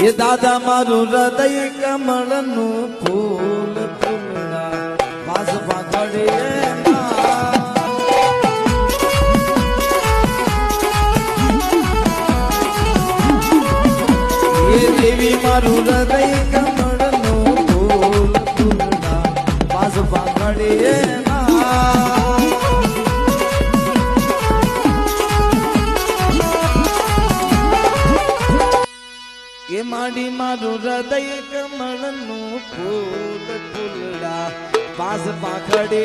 એ દાદા મારું હૃદય કમળનું ફૂલ ફૂલડા વાસ પાખડે એ દેવી મારું હૃદય કમળનું ફૂલ ફૂલડા વાસ પાખડે એ માડી મારું હૃદય કમળનું ફૂલ ફૂલડા પાસ પાખડે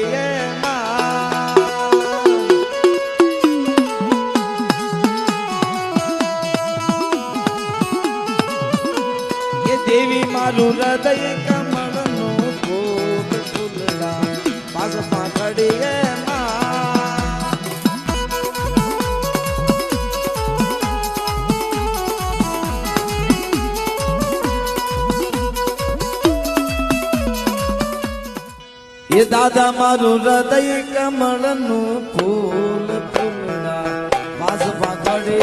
એ દેવી મારું હૃદય કમળનું ફૂલ ફૂલડા પાસ પાખડે એ દાદા મારું હૃદય કમળનું ફૂલ ફૂલડા વાસ પાખડે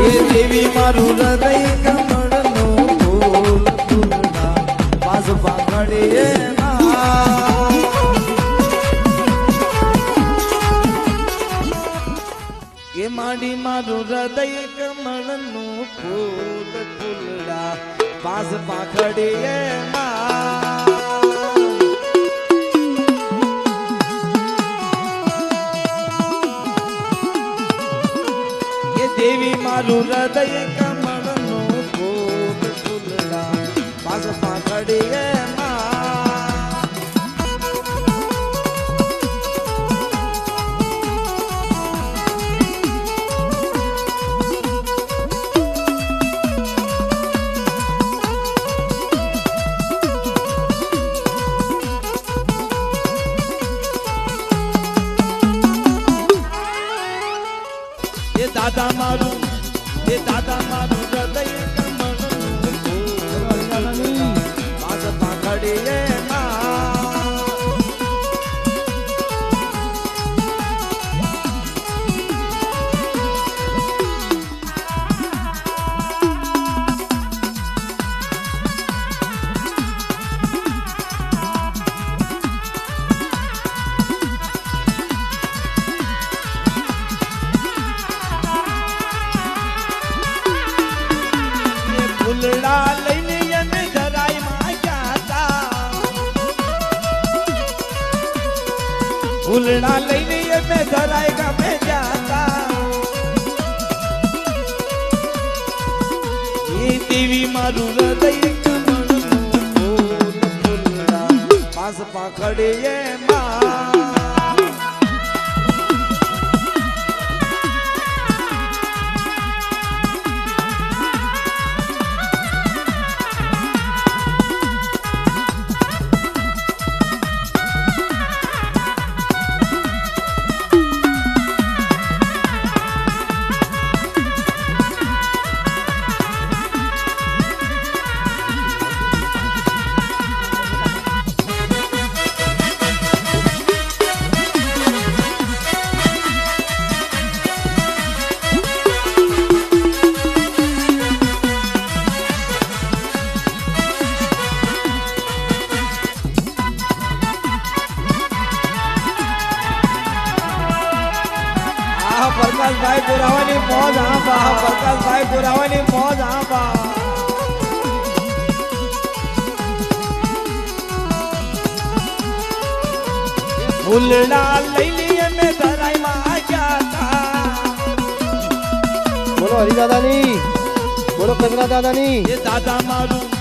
એ દેવી મારું હૃદય કમળનું ફૂલ ફૂલડા વાસ પાખડે એ માડી મારું હૃદય કમળનું ફૂલ ફૂલડા પાસ પાખડે એ દેવી મારું હૃદય કમળનું ફૂલ ફૂલડા પાસ પાખડે દાદા મારું હૃદય કમળનું ફૂલ પાસ પાખડે ફૂલડા લઈને અમે ધરાઈ માં જાતા ફૂલડા લઈને અમે ધરાઈ ગામે જાતા એ દેવી મારું હૃદય કમળનું ફૂલ ફૂલડા પાસ પાખડે પ્રકાશભાઈ પુરાવાની મોજ આંબા પ્રકાશભાઈ પુરાવાની મોજ આંબા ફૂલડા લઈ અમે ધરાઈ માં જાતા બોલો હરિદાદાની બોલો કચરા દાદાની એ દાદા મારું